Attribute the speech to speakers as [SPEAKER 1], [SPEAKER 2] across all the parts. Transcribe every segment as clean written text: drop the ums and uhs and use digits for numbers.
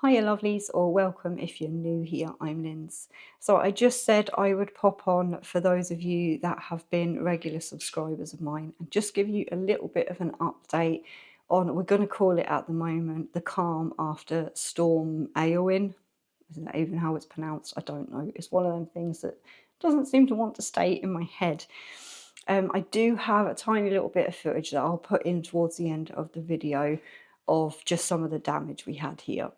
[SPEAKER 1] Hiya lovelies, or welcome if you're new here, I'm Linz. So I just said I would pop on for those of you that have been regular subscribers of mine and just give you a little bit of an update on, we're going to call it at the moment, the calm after Storm Éowyn. Isn't that even how it's pronounced? I don't know. It's one of them things that doesn't seem to want to stay in my head. I do have a tiny little bit of footage that I'll put in towards the end of the video of just some of the damage we had here.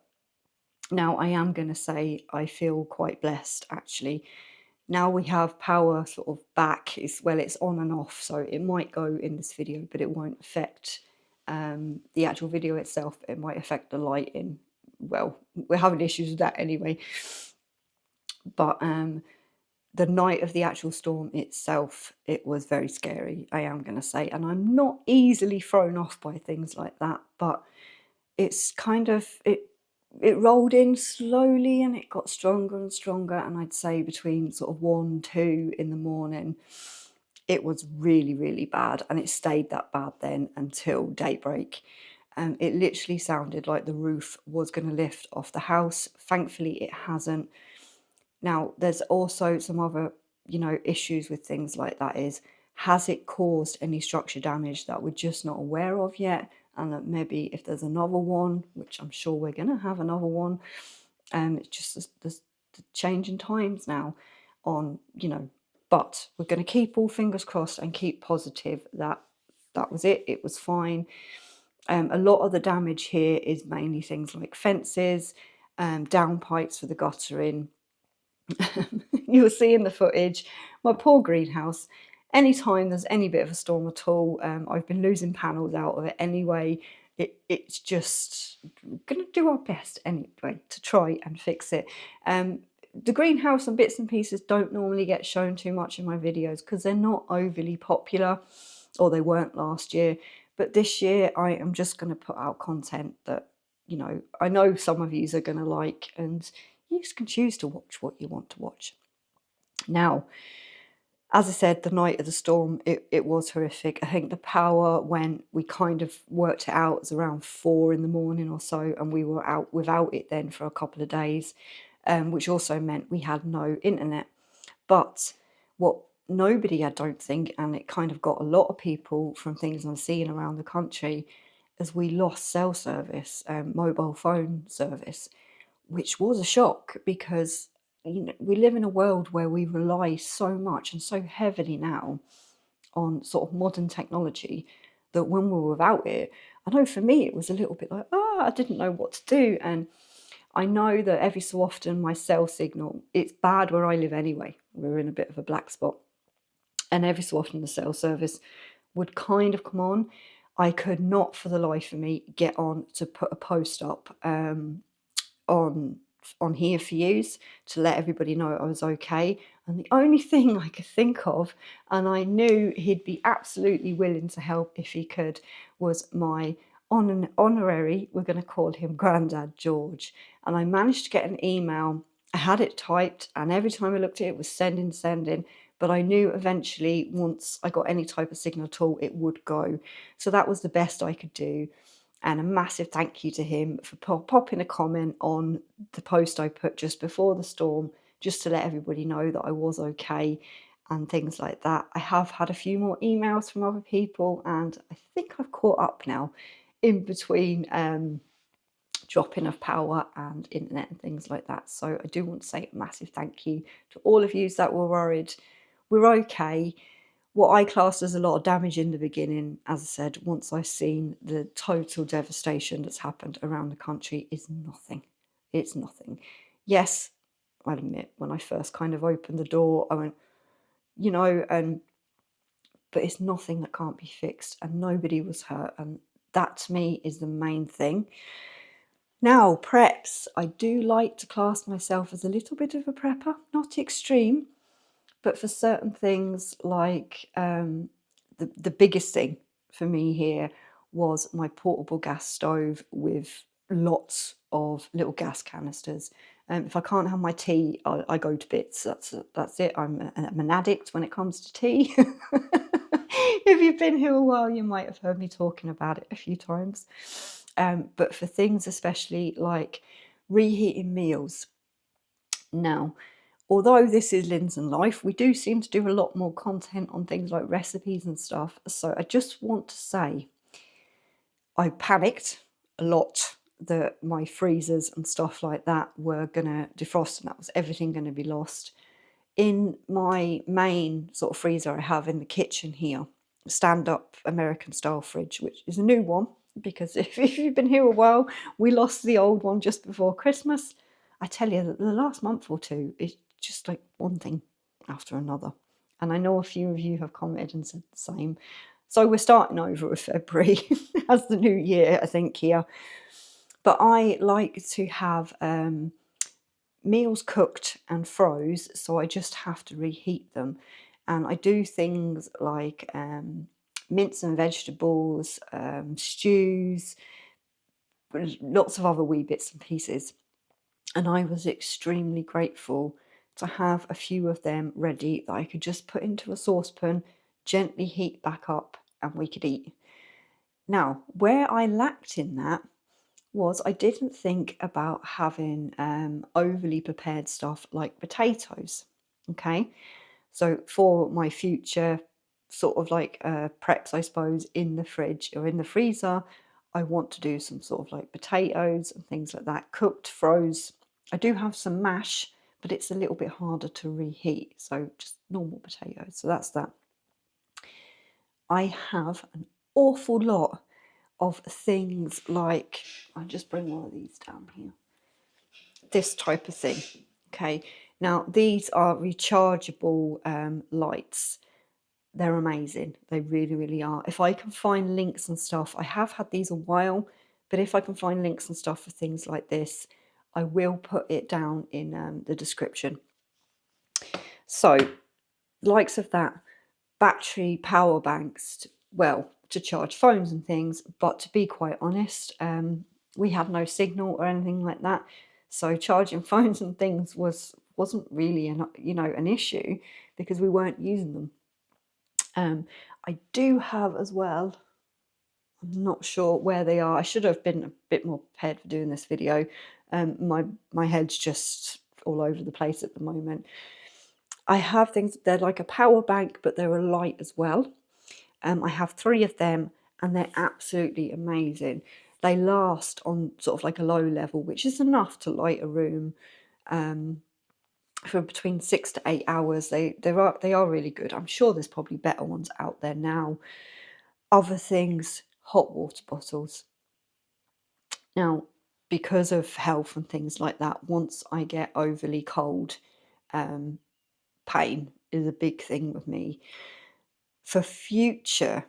[SPEAKER 1] Now, I am going to say I feel quite blessed actually. Now we have power sort of back. It's on and off, so it might go in this video, but it won't affect the actual video itself. It might affect the lighting. Well, we're having issues with that anyway. But the night of the actual storm itself, it was very scary, I am going to say. And I'm not easily thrown off by things like that, but it's kind of, it rolled in slowly and it got stronger and stronger, and I'd say between sort of 1, 2 in the morning it was really, really bad, and it stayed that bad then until daybreak. It literally sounded like the roof was going to lift off the house. Thankfully it hasn't. Now there's also some other issues with things like that. Has it caused any structure damage that we're just not aware of yet? And that maybe if there's another one, which I'm sure we're going to have another one, it's just the change in times now on, but we're going to keep all fingers crossed and keep positive that that was it. It was fine. A lot of the damage here is mainly things like fences, downpipes for the guttering. You'll see in the footage, my poor greenhouse. Anytime there's any bit of a storm at all, I've been losing panels out of it anyway. It's just going to do our best anyway to try and fix it. The greenhouse and bits and pieces don't normally get shown too much in my videos because they're not overly popular, or they weren't last year. But this year I am just going to put out content that, I know some of you are going to like, and you can choose to watch what you want to watch. Now, as I said, the night of the storm, it was horrific. I think the power, when we kind of worked it out, was around 4 in the morning or so, and we were out without it then for a couple of days, which also meant we had no internet. But what nobody, I don't think, and it kind of got a lot of people from things I'm seeing around the country, as we lost cell service, mobile phone service, which was a shock because we live in a world where we rely so much and so heavily now on sort of modern technology that when we're without it, I know for me it was a little bit like, I didn't know what to do. And I know that every so often my cell signal, it's bad where I live anyway. We're in a bit of a black spot. And every so often the cell service would kind of come on. I could not for the life of me get on to put a post up on here for use to let everybody know I was okay. And the only thing I could think of, and I knew he'd be absolutely willing to help if he could, was my honorary, we're going to call him Grandad George. And I managed to get an email. I had it typed, and every time I looked at it, it was sending. But I knew eventually once I got any type of signal at all, it would go. So that was the best I could do. And a massive thank you to him for popping a comment on the post I put just before the storm, just to let everybody know that I was okay and things like that. I have had a few more emails from other people, and I think I've caught up now in between dropping of power and internet and things like that. So I do want to say a massive thank you to all of you that were worried. We're okay. What I classed as a lot of damage in the beginning, as I said, once I've seen the total devastation that's happened around the country, is nothing. It's nothing. Yes, I'll admit, when I first kind of opened the door, I went, but it's nothing that can't be fixed, and nobody was hurt, and that to me is the main thing. Now, preps. I do like to class myself as a little bit of a prepper, not extreme, but for certain things, like the biggest thing for me here was my portable gas stove with lots of little gas canisters. If I can't have my tea, I go to bits. That's it. I'm an addict when it comes to tea. If you've been here a while, you might have heard me talking about it a few times. But for things especially like reheating meals. Now, although this is Linds and Life, we do seem to do a lot more content on things like recipes and stuff. So I just want to say, I panicked a lot that my freezers and stuff like that were going to defrost and that was everything going to be lost. In my main sort of freezer I have in the kitchen here, stand-up American style fridge, which is a new one, because if you've been here a while, we lost the old one just before Christmas. I tell you that the last month or two is just like one thing after another. And I know a few of you have commented and said the same. So we're starting over with February as the new year, I think, here. But I like to have meals cooked and froze, so I just have to reheat them. And I do things like mince and vegetables, stews, lots of other wee bits and pieces. And I was extremely grateful to have a few of them ready that I could just put into a saucepan, gently heat back up, and we could eat. Now, where I lacked in that was I didn't think about having overly prepared stuff like potatoes. Okay, so for my future sort of like preps, I suppose, in the fridge or in the freezer, I want to do some sort of like potatoes and things like that, cooked, froze. I do have some mash, but it's a little bit harder to reheat, so just normal potatoes. So that's that. I have an awful lot of things like, I'll just bring one of these down here, this type of thing. Okay, now these are rechargeable lights. They're amazing, they really, really are. If I can find links and stuff, I have had these a while, but if I can find links and stuff for things like this, I will put it down in the description. So, likes of that, battery power banks, well, to charge phones and things, but to be quite honest, we had no signal or anything like that, so charging phones and things wasn't really an issue because we weren't using them. I do have as well, I'm not sure where they are, I should have been a bit more prepared for doing this video. My head's just all over the place at the moment. I have things, they're like a power bank, but they're a light as well. I have 3 of them and they're absolutely amazing. They last on sort of like a low level, which is enough to light a room for between 6 to 8 hours. They are really good. I'm sure there's probably better ones out there now. Other things, hot water bottles. Now, because of health and things like that, once I get overly cold, pain is a big thing with me. For future,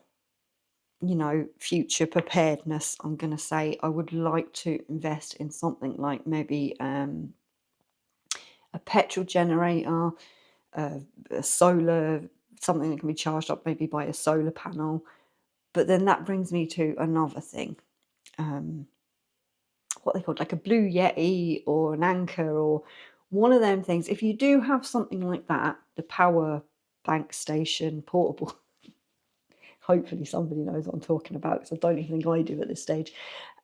[SPEAKER 1] future preparedness, I'm going to say I would like to invest in something like maybe a petrol generator, a solar, something that can be charged up maybe by a solar panel. But then that brings me to another thing. What they called, like a Blue Yeti or an Anchor or one of them things. If you do have something like that, the power bank station portable, hopefully somebody knows what I'm talking about because I don't even think I do at this stage.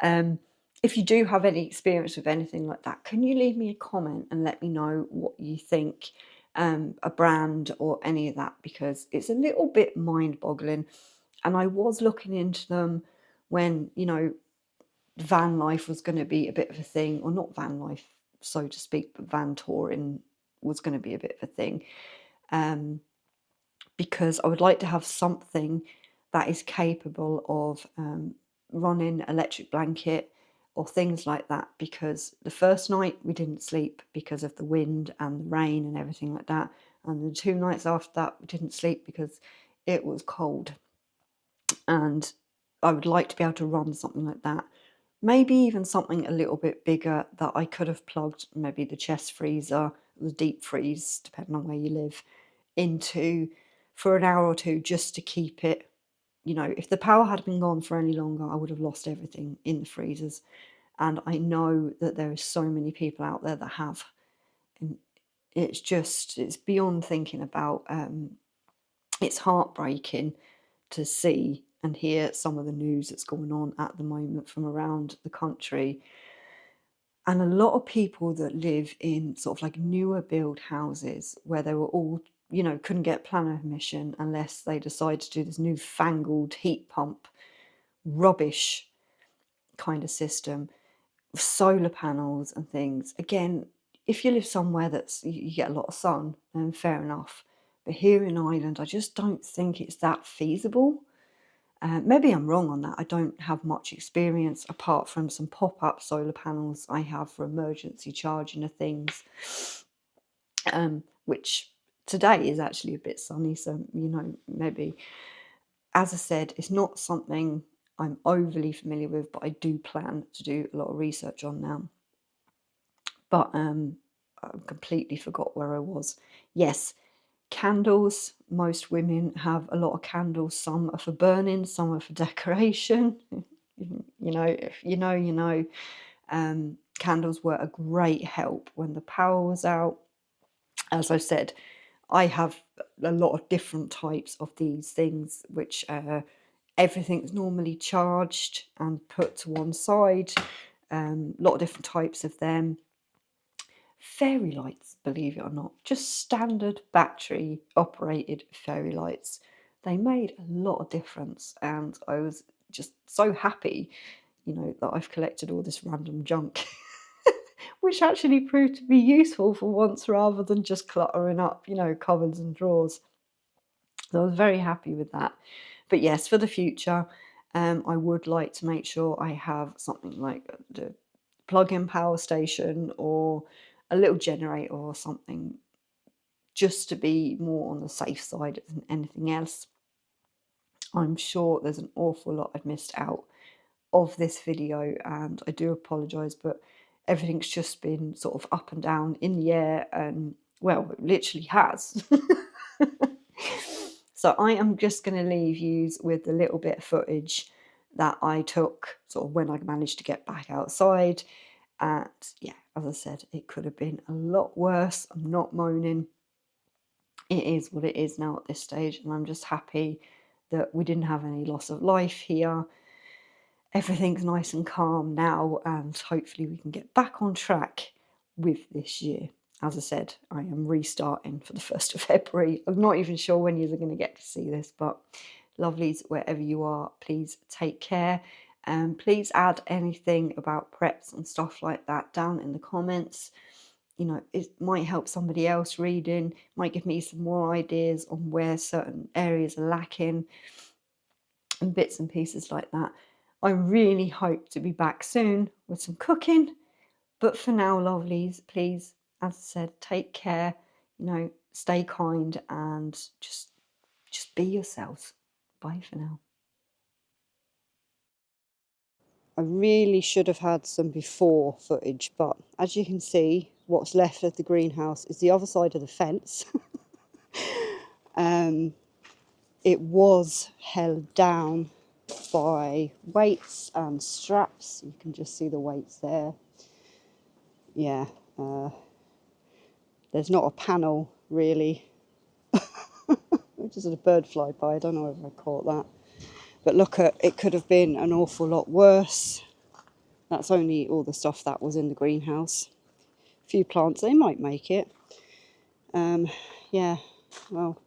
[SPEAKER 1] If you do have any experience with anything like that, can you leave me a comment and let me know what you think, a brand or any of that, because it's a little bit mind-boggling. And I was looking into them when, van life was going to be a bit of a thing, or not van life, so to speak, but van touring was going to be a bit of a thing. Because I would like to have something that is capable of running electric blanket or things like that, because the first night we didn't sleep because of the wind and the rain and everything like that, and the 2 nights after that we didn't sleep because it was cold. And I would like to be able to run something like that, maybe even something a little bit bigger that I could have plugged maybe the chest freezer, the deep freeze, depending on where you live, into for an hour or two, just to keep it. If the power had been gone for any longer, I would have lost everything in the freezers. And I know that there are so many people out there that have. And it's beyond thinking about. It's heartbreaking to see and hear some of the news that's going on at the moment from around the country. And a lot of people that live in sort of like newer build houses where they were all, you know, couldn't get planning permission unless they decide to do this newfangled heat pump rubbish kind of system, solar panels and things. Again, if you live somewhere that's you get a lot of sun, then fair enough. But here in Ireland, I just don't think it's that feasible. Maybe I'm wrong on that. I don't have much experience apart from some pop-up solar panels I have for emergency charging of things, which today is actually a bit sunny, so you know, maybe, as I said, it's not something I'm overly familiar with, but I do plan to do a lot of research on now. But I completely forgot where I was. Yes, candles. Most women have a lot of candles. Some are for burning, some are for decoration. You know, if you know, you know. Candles were a great help when the power was out. As I said, I have a lot of different types of these things, which everything's normally charged and put to one side. A lot of different types of them. Fairy lights, believe it or not, just standard battery operated fairy lights. They made a lot of difference, and I was just so happy, you know, that I've collected all this random junk, which actually proved to be useful for once rather than just cluttering up, you know, cupboards and drawers. So I was very happy with that. But yes, for the future, I would like to make sure I have something like the plug-in power station or a little generator or something, just to be more on the safe side than anything else. I'm sure there's an awful lot I've missed out of this video, and I do apologise, but everything's just been sort of up and down in the air, and well, it literally has. So I am just going to leave you with a little bit of footage that I took sort of when I managed to get back outside. And yeah, as I said, it could have been a lot worse. I'm not moaning. It is what it is now at this stage, and I'm just happy that we didn't have any loss of life here. Everything's nice and calm now, and hopefully we can get back on track with this year. As I said, I am restarting for the 1st of February. I'm not even sure when you're going to get to see this, but lovelies, wherever you are, please take care. And please add anything about preps and stuff like that down in the comments. You know, it might help somebody else reading, might give me some more ideas on where certain areas are lacking and bits and pieces like that. I really hope to be back soon with some cooking. But for now, lovelies, please, as I said, take care, you know, stay kind, and just be yourselves. Bye for now. I really should have had some before footage, but as you can see, what's left of the greenhouse is the other side of the fence. It was held down by weights and straps. You can just see the weights there. Yeah, there's not a panel really. Just had a bird fly by. I don't know if I caught that. But look, it could have been an awful lot worse. That's only all the stuff that was in the greenhouse. A few plants, they might make it. Yeah, well,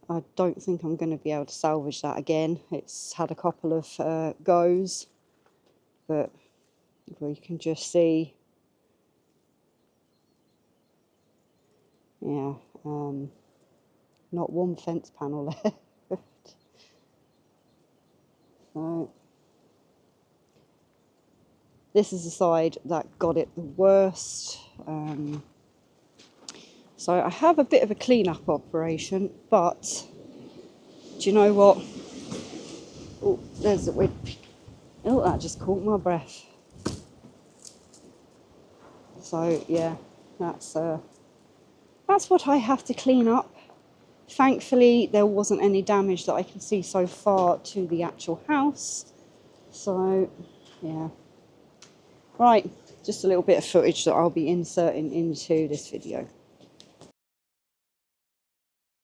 [SPEAKER 1] I don't think I'm going to be able to salvage that again. It's had a couple of goes, but we can just see, yeah, not one fence panel left. So this is the side that got it the worst. So I have a bit of a clean-up operation, but do you know what? Oh, there's the wind. Oh, that just caught my breath. So yeah, that's what I have to clean up. Thankfully, there wasn't any damage that I can see so far to the actual house. So yeah. Right, just a little bit of footage that I'll be inserting into this video.